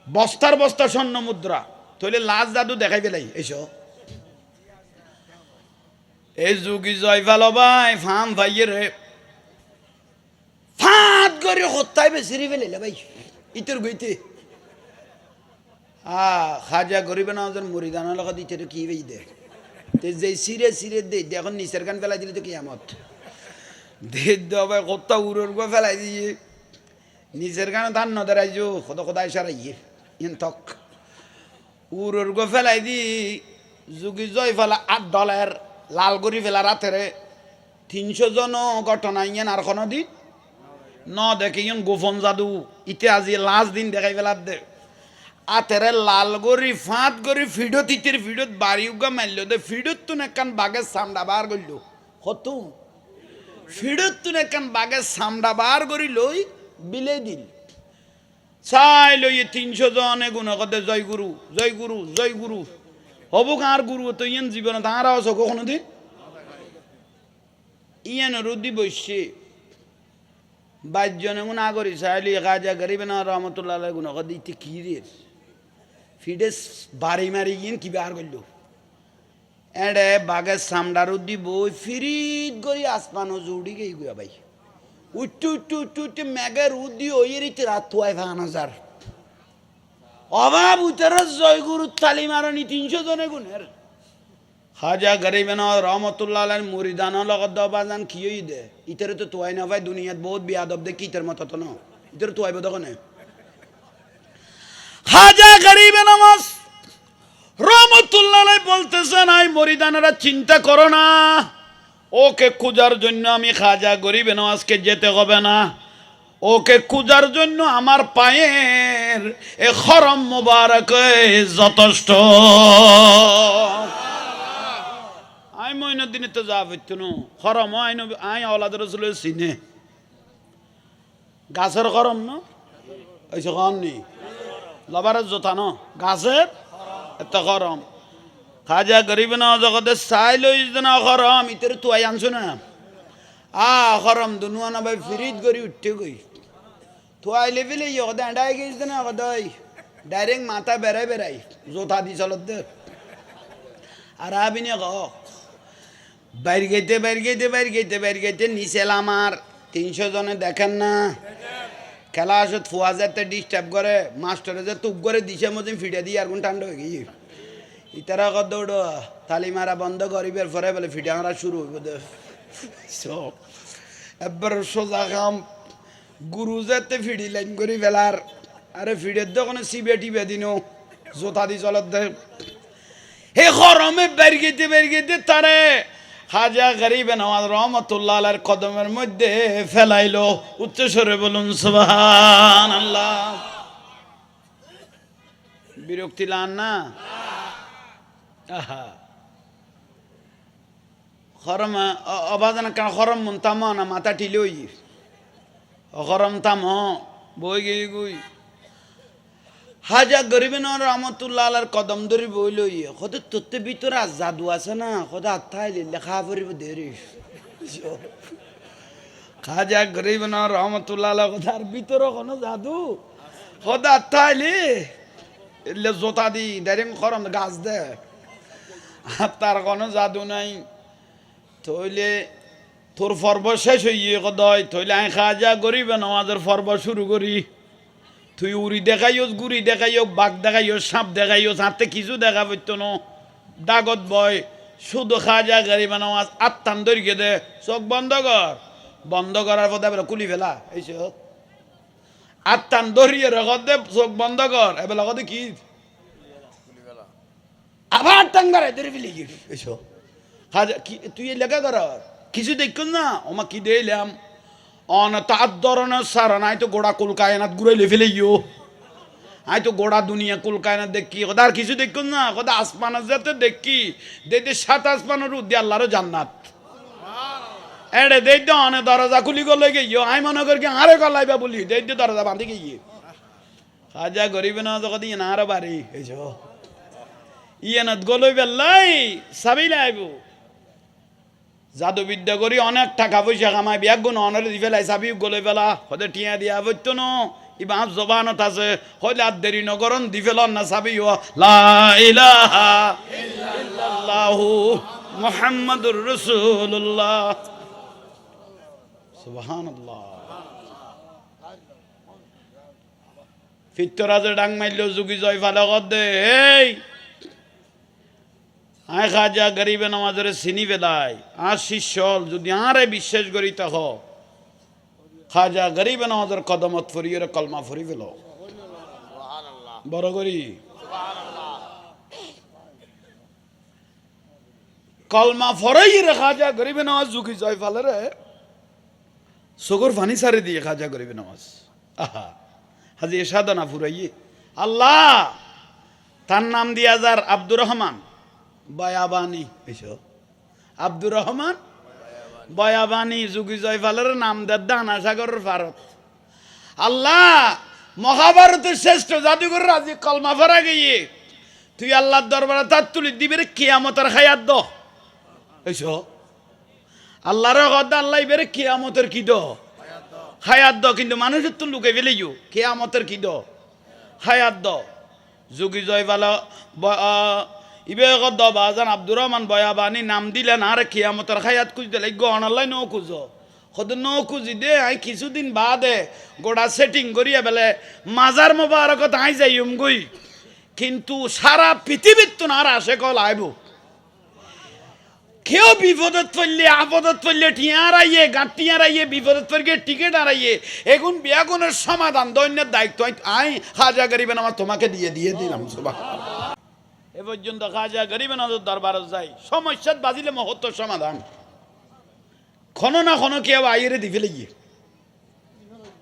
বস্তার বস্তা স্বর্ণ মুদ্রা তাহলে লাশ জাদু দেখাই ফেলাই এসো এই যুগি জয় ভালো ভাই ফাম ভাইয়ের ফাঁদ করে হত্যায় বেশি ফেলে ভাই ইতর গইতে খাজা গরিবে নওয়াজের মুরিদানা লগা দিতে কি ভাই দে যে সিরে সিরে দে এখন নিচের গান ফেলাই দিলে তো কিয়ামত দে ভাই কত্তা উড়োর গো ফেলাই দিয়ে নিজের গানে ধান নদের আইজো কত কোথায় সারাইয়ে ইন তক উড়োর গো ফেলাই দি যুগি জয় ফেলা $8 লাল গরি ফেলা রাতেরে 300 জন ঘটনা ইয়েন আর কোনো দিন ন দেখে ইন গোপন জাদু ইতে আজি লাস্ট দিন দেখাই ফেলার দে আতেরে লাল গরি ফাঁত গরি ফিডত ইতের ফিডত বাড়ি উগা মারল দে ফিডত তুন একখান বাঘের সামডা বার করল কত ফিডত তুন একখান বাঘের সামডা বার করি লই বিলে দিল চাই লই 300 জনে গুণ কতে জয় গুরু জয় গুরু জয় গুরু হব কার গুরু তো ইয়ান জীবনে তাঁরা আছো কখনো দিন ইয়ান রুদি বসছে 22 জনে গুণ আগরি চাইলি খাজা গরিবে না রহমতুল্লাহ গুণ কতে ইতে কি রে ফিডেস বাড়ি মারি গিয়ে কি বার করল এডে বাঘের সামডার উদ্দি বই ফিরিত করি আসমানো জুড়ি গেই গুয়া ভাই উঠতে উঠতে উঠতে উঠতে মেঘের উদ্দি ওই রীতি রাত তোয়াই 5000 অভাব উত্তর জয় গুরু তালি মারনি 300 জনে গুণের খাজা গরিবে না রহমতুল্লাহ মুরিদানা লগত দবাজান কি হই দে ইতরে তো তোয়াই না ভাই দুনিয়াত বহুত বিয়াদব দে কিতের মতো তো না ইতরে তোয়াই বদকনে খাজা গরিবে নামাজ রহমতুল্লাহ বলতেছেন আই মরিদানেরা চিন্তা করো না ওকে খুঁজার জন্য আমি খাজা গরিবে নামাজকে যেতে হবে না ওকে খুঁজার জন্য আমার পায়ের এ খরম মুবারক যথেষ্ট আই মইনুদ্দিনে তো যা হইতো খরম আই আওলাদ রাসূলের সিনে গাছের খরম না ওইসব কম নেই লবারের জোতা ন গাছের এত গরম খাজা গরিবে না জগতে চাই লই না গরম ইতর তুই আনছো না গরম দুনুয়া না ভাই ফিরিত করি উঠতে গই তুই লেভেলে ইয়ে ডাঁডাই গেছ না কদই ডাইরেক্ট মাথা বেড়াই বেড়াই জোতা দি চলত দে আর আবিনে গ বাইর গেতে বাইর গেতে বাইর গেতে বাইর গেতে নিচেল আমার 300 জনে দেখেন না খেলা আসত ফুয়া যাতে ডিস্টার্ব করে মাস্টারে যে তুপ করে দিছে মধ্যে ফিটে দিয়ে আর কোন ঠান্ডা হয়ে গিয়ে ইতারা কত দৌড় তালি মারা বন্ধ করিবার পরে বলে ফিটে মারা শুরু হইব সব এবার সোজা কাম গুরু যাতে ফিডি লাইন করি ফেলার আরে ফিডের দোকানে সিবে টিবে দিনও জোতা দি চলত দে হে গরমে বের গেতে তারে খাজা গরিবে নওয়াজ রহমতুল্লাহ আলাইহির কদমের মধ্যে ফেলাইলো উচ্চস্বরে বলুন সুবহানাল্লাহ বিরক্তি লান না আহা খরম অবাজান কান খরম মন তাম না মাথা টিলই খরম তাম বই গই গই হাজা গরিবে নওয়াজ রহমতুল্লাহ আলাইহির কদম ধরি বই লই কত তত্ত্বের ভিতরে জাদু আছে না কত আত্মাইলে লেখা পড়িব দেরি খাজা গরিবে নওয়াজ রহমতুল্লাহ আলাইহি কথার ভিতরে কোনো জাদু কত আত্মাইলে এলে জোতা দি ডাইরেক্ট খরম গাছ দে তার কোনো জাদু নাই তইলে তোর পর্ব শেষ হইয়ে কদয় তইলে আমি খাজা গরিবে নওয়াজের পর্ব শুরু করি তুই উড়ি দেখাইস গুড়ি দেখাইও বাঘ দেখাইও সাপ দেখাইও হাতে কিছু দেখা পড়তো না ডাগত বয় শুধু খাজা গরিবে নওয়াজ আত্মান দৈর্ঘ্য দে চোখ বন্ধ করার পথে এবার কুলি ফেলা এইসব আত্মান দরিয়ে রেখত দে চোখ বন্ধ কর এবার লগতে কি আর আবার টাঙ্গারে ধরে ফেলে গিয়ে এসো খাজা কি তুই লেখা কর কিছু দেখুন না ওমা কি দিলাম অন তার ধরনের সারা নাই তো গোড়া কলকায়নাত ঘুরে ফেলে গিয়েও আই তো গোড়া দুনিয়া কলকায়নাত দেখি কথা আর কিছু দেখুন না কথা আসমানের যাতে দেখি দেখতে সাত আসমানের উদ্দে আল্লাহরও জান্নাত এড়ে দেখতে অনেক দরজা খুলি গলে গিয়ে আমি মনে করি কি আরে গলাইবা বলি দেখতে দরজা বাঁধি গিয়ে খাজা গরিব না তো কদি না আরো বাড়ি এইছ ইয়ানত গলই বেল্লাই সাবি লাইব জাদুবিদ্যা করি অনেক টাকা পয়সা কামাই বিয়াক গুণ অনারে দি ফেলাই চাবি গলে পেলা হতে টিয়া দিয়া বইতো ন ইবা জবানত আছে হইলে আর দেরি নগরন দি ফেলন না চাবি লা ইলাহা ইল্লাল্লাহু মুহাম্মাদুর রাসূলুল্লাহ সুবহানাল্লাহ ফিতরাজে ডাং মাইলো যুগি জয় ফালাকত দে এই আয় খাজা গরিবে নামাজের চিনি বেলাই আর শিষ্যল যদি আরে বিশ্বাস করি তখ খাজা গরিবে নামাজের কদমত ফরিয়ে কলমা ফরি ফেল বড় করি কলমা ফরাই রে খাজা গরিবে নামাজ যুগি জয় ফালে রে চকুর ফানি সারি দিয়ে খাজা গরিবে নামাজ আহা হাজি সাধনা ফুরাইয়ে আল্লাহ তার নাম দিয়া যার আব্দুর রহমান বয়াবানি এসো আব্দুর রহমান বয়াবানি যুগি জয়ফালের নাম দেয় দানা সাগরের ভারত আল্লাহ মহাভারতের শ্রেষ্ঠ জাদুঘর রাজি কলমা ফরা গিয়ে তুই আল্লাহর দরবারে তার তুলি দিবে রে কিয়ামতের হায়াত দ এসো আল্লাহর কথা আল্লাহ বেরে কিয়ামতের কি দ হায়াত দ কিন্তু মানুষের তো লুকে ফেলেইও কিয়ামতের কি দ হায়াত দ যুগি জয়ফালা ইবে বাজান আব্দুর রহমান বয়াবানি নাম দিলেন আর কিয়ামতের খায়াত খুঁজ দিলে গণাল্লাই ন খুঁজ সদ ন খুঁজি দে আই কিছুদিন বাদে গোড়া সেটিং করিয়া বেলে মাজার মোবারকত আই যাইম গই কিন্তু সারা পৃথিবীর তো আর আসে কল আইব কেউ বিপদত পড়লে আপদত পড়লে টিয়ার আইয়ে গাঁটিয়ার আইয়ে বিপদত পড়লে টিকিট আড়াইয়ে এখন বিয়াগুনের সমাধান দৈন্যের দায়িত্ব আই হাজা গরিবেন আমার তোমাকে দিয়ে দিলাম সুবাহ এ পর্যন্ত খাজা গরিবে নজর দরবার যাই সমস্যাত বাজিলে মহত্ব সমাধান ক্ষণ না ক্ষণ কেউ আইরে দি ফেলে গিয়ে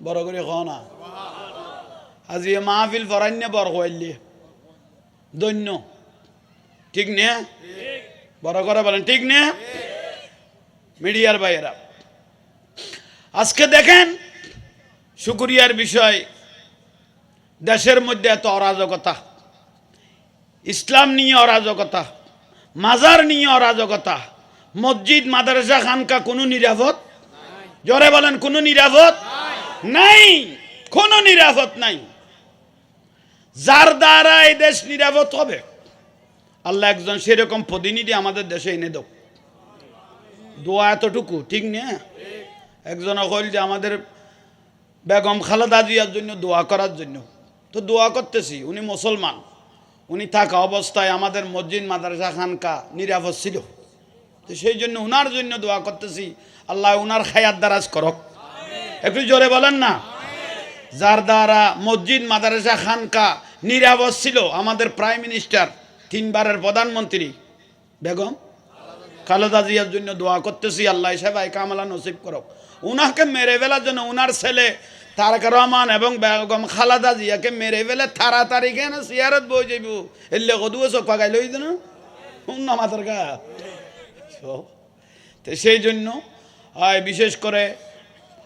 বড় করে খ না আজি মাহফিল ফরান্য বড় হইলে দৈন্য ঠিক নে বড় করে বলেন ঠিক নে মিডিয়ার ভাইয়েরা আজকে দেখেন শুকরিয়ার বিষয় দেশের মধ্যে এত অরাজকতা ইসলাম নিয়ে অরাজকতা মাজার নিয়ে অরাজকতা মসজিদ মাদ্রাসা খানকা কোনো নিরাপদ জোরে বলেন কোনো নিরাপদ নাই কোনো নিরাপদ নাই যার দ্বারা এই দেশ নিরাপদ হবে আল্লাহ একজন সেরকম প্রতিনিধি আমাদের দেশে এনে দাও দোয়া এতটুকু ঠিক না একজন কইল যে আমাদের বেগম খালেদা জিয়ার জন্য দোয়া করার জন্য তো দোয়া করতেছি উনি মুসলমান উনি থাকা অবস্থায় আমাদের মসজিদ মাদ্রাসা খানকা নিরাপদ ছিল তো সেই জন্য উনার জন্য দোয়া করতেছি আল্লাহ উনার খায়াত দারাজ করক একটু জোরে বলেন না যার দ্বারা মসজিদ মাদ্রাসা খানকা নিরাপদ ছিল আমাদের প্রাইম মিনিস্টার 3 বারের প্রধানমন্ত্রী বেগম খালেদা জিয়ার জন্য দোয়া করতেছি আল্লাহ সেবাই কামলা নসিব করক উনাকে মেরে ফেলার জন্য উনার ছেলে তারেক রহমান এবং বেগম খালেদা জিয়াকে মেরে ফেলে তাড়াতাড়ি কেন সিয়ারত বই যাইব এলে কদুও চোখ পাকাই লই দেন না মাথার গা তো সেই জন্য বিশেষ করে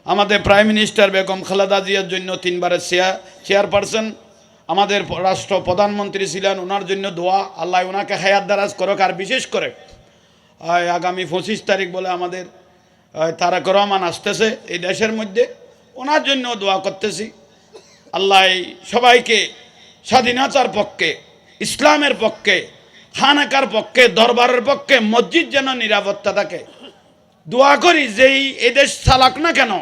আমাদের প্রাইম মিনিস্টার বেগম খালেদা জিয়ার জন্য 3 বারের চেয়ারপারসন আমাদের রাষ্ট্র প্রধানমন্ত্রী ছিলেন ওনার জন্য দোয়া আল্লাহ ওনাকে হায়াত দারাজ করুক আর বিশেষ করে আগামী 25 তারিখ বলে আমাদের তারেক রহমান আসতেছে এই দেশের মধ্যে ওনার জন্য দোয়া করতেছি আল্লাহ সবাইকে স্বাধীনতার পক্ষে ইসলামের পক্ষে খানাকার পক্ষে দরবারের পক্ষে মসজিদ যেন নিরাপত্তা থাকে দোয়া করি যেই এদেশ চালাক না কেন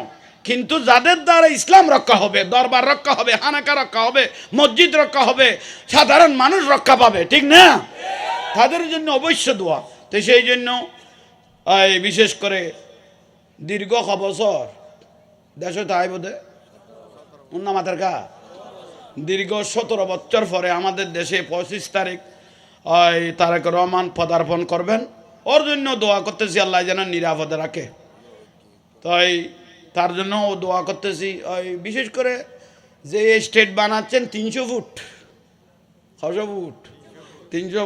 কিন্তু যাদের দ্বারা ইসলাম রক্ষা হবে দরবার রক্ষা হবে খানাকা রক্ষা হবে মসজিদ রক্ষা হবে সাধারণ মানুষ রক্ষা পাবে ঠিক না তাদের জন্য অবশ্য দোয়া তো সেই জন্য বিশেষ করে দীর্ঘ বছর দেশে তাই বোধে উন্না মাথার কা দীর্ঘ 17 বছর পরে আমাদের দেশে 25 তারিখ ওই তারেক রহমান পদার্পণ করবেন, ওর জন্য দোয়া করতেছি আল্লাহ যেন নিরাপদে রাখে। তাই তার জন্য দোয়া করতেছি। ওই বিশেষ করে যে স্টেট বানাচ্ছেন 300 ফুট 300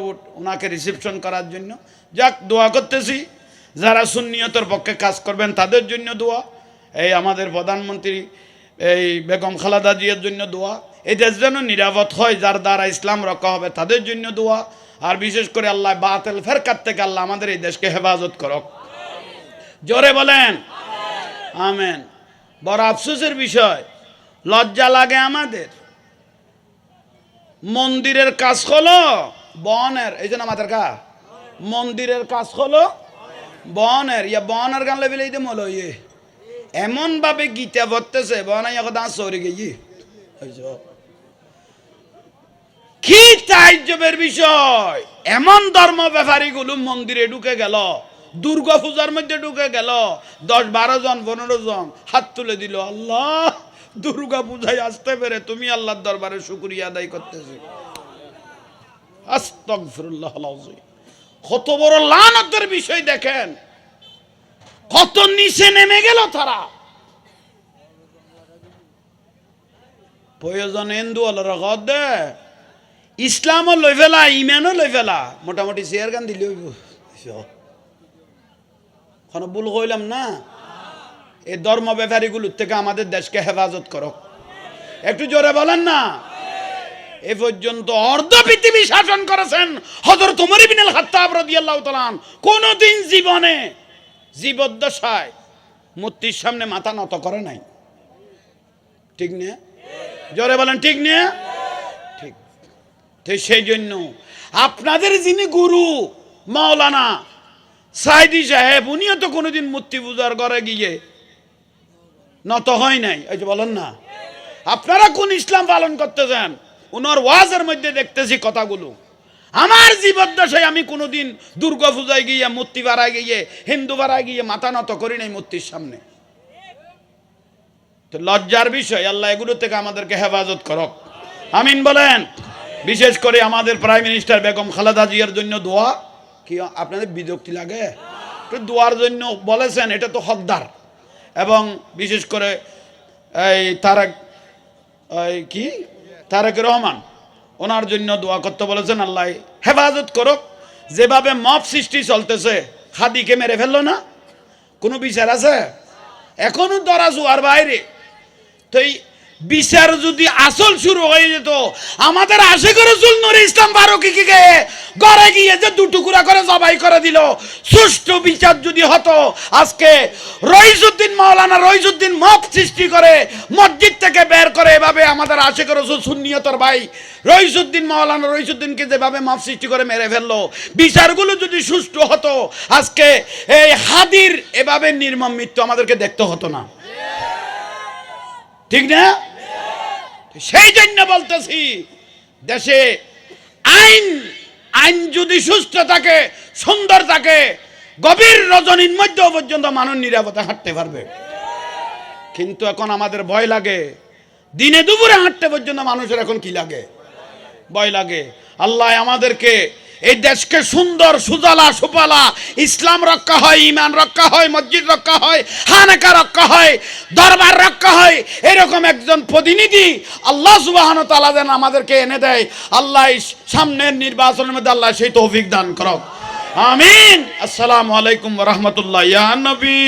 ফুট ওনাকে রিসেপশন করার জন্য যাক দোয়া করতেছি। যারা সুন্নিয়তের পক্ষে কাজ করবেন তাদের জন্য দোয়া, এই আমাদের প্রধানমন্ত্রী এই বেগম খালেদা জিয়ার জন্য দোয়া, এই দেশ যেন নিরাপদ হয়, যার দ্বারা ইসলাম রক্ষা হবে তাদের জন্য দোয়া। আর বিশেষ করে আল্লাহ বাতিল ফেরকাত থেকে আল্লাহ আমাদের এই দেশকে হেফাজত করক। জোরে বলেন আমেন। বড় আফসোসের বিষয়, লজ্জা লাগে আমাদের, মন্দিরের কাজ হলো বনের, এই জন্য আমাদের কা মন্দিরের কাজ হলো বনের, ইয়া বনের গান লেবিলে এই মলো ইয়ে এমন ভাবে গীতা পড়তেছে বনাই দাঁত সরে গিয়ে কি তাইজ্জবের বিষয়। এমন ধর্ম ব্যাপারীগুলো মন্দিরে ঢুকে গেল, দুর্গা পূজার মধ্যে ঢুকে গেল, 10-12 জন 15 জন হাত তুলে দিল, আল্লাহ দুর্গা পূজায় আসতে পেরে তুমি আল্লাহর দরবারে শুকরিয়া আদায় করতেছি। আস্তাগফিরুল্লাহ আলাযীম। কত বড় লানতের বিষয় দেখেন, কত নিচে নেমে গেল তারা। প্রয়োজন হিন্দু আল্লাহর গদ দে, ইসলামও লই ফেলা, ইমানও লই ফেলা, মোটামুটি শেয়ার গান দিলে হইব। কোনো ভুল কইলাম না? এই ধর্ম ব্যাপারীগুলোর থেকে আমাদের দেশকে হেফাজত করো, একটু জোরে বলেন না। এ পর্যন্ত অর্ধ পৃথিবী শাসন করেছেন হযরত ওমর ইবনে আল খাত্তাব রাদিয়াল্লাহু তাআলা। কোনদিন জীবনে জীবদ্দশায় মূর্তির সামনে মাথা নত করে নাই, ঠিক না? জোরে বলেন ঠিক না? ঠিক। তো সেই জন্য আপনাদের যিনি গুরু মাওলানা সাইদি সাহেব, উনিও তো কোনোদিন মূর্তি পূজার ঘরে গিয়ে নত হয় নাই, এই যে বলেন না। আপনারা কোন ইসলাম পালন করতেছেন? উনার ওয়াজের মধ্যে দেখতেছি কথাগুলো। আমার জীবদ্দশায় আমি কোনোদিন দুর্গা পূজায় গিয়ে, মূর্তি বাড়ায় গিয়ে, হিন্দু বাড়ায় গিয়ে মাথা নত করি নাই মূর্তির সামনে। তো লজ্জার বিষয়, আল্লাহ এগুলো থেকে আমাদেরকে হেফাজত করক, আমিন বলেন। বিশেষ করে আমাদের প্রাইম মিনিস্টার বেগম খালেদা জিয়ার জন্য দোয়া। কি আপনাদের বিরক্তি লাগে? তো দোয়ার জন্য বলেছেন, এটা তো হকদার। এবং বিশেষ করে এই তারেক রহমান, ওনার জন্য দোয়া করতে বলেছেন, আল্লাহ হেফাজত করুক। যেভাবে মব সৃষ্টি চলতেছে, খাদিকে মেরে ফেললো না, কোনো বিচার আছে? এখনো ধরা জোয়ার বাইরে। তো এই বিচার যদি আসল শুরু হয়ে যেত, আমাদের আশিকুর রাসূল নূর ইসলাম ফারুকীকে ঘরে গিয়ে যে দুটুকুরা করে জবাই করে দিল, সুষ্ঠু বিচার যদি হতো, আজকে রইজউদ্দিন মাওলানা রইজউদ্দিন মব সৃষ্টি করে মসজিদ থেকে বের করে, এভাবে আমাদের আশিকুর রাসূল সুন্নিয়তের ভাই রইজউদ্দিন মাওলানা রইজউদ্দিনকে যেভাবে মব সৃষ্টি করে মেরে ফেললো, বিচারগুলো যদি সুষ্ঠু হতো, আজকে এই হাদির এভাবে নির্মম মৃত্যু আমাদেরকে দেখতে হতো না, ঠিক না? সেই জন্য বলতেছি, দেশে আইন যদি সুস্থ থাকে, সুন্দর থাকে, গভীর রজনীর মধ্যে পর্যন্ত মানুষ নিরাপদে হাঁটতে পারবে। কিন্তু এখন আমাদের ভয় লাগে, দিনে দুপুরে হাঁটতে পর্যন্ত মানুষের এখন কি লাগে? ভয় লাগে। আল্লাহ আমাদেরকে এই দেশকে সুন্দর সুজলা সুফলা, ইসলাম রক্ষা হয়, ঈমান রক্ষা হয়, মসজিদ রক্ষা হয়, খানকা রক্ষা হয়, দরবার রক্ষা হয়, এরকম একজন প্রতিনিধি আল্লাহ সুবহানাহু ওয়া তাআলা যেন আমাদেরকে এনে দেয়। আল্লাহ সামনের নির্বাচনের মধ্যে আল্লাহ সেই তৌফিক দান করুক, আমিন। আসসালামু আলাইকুম ওয়া রাহমাতুল্লাহ। ইয়া নবী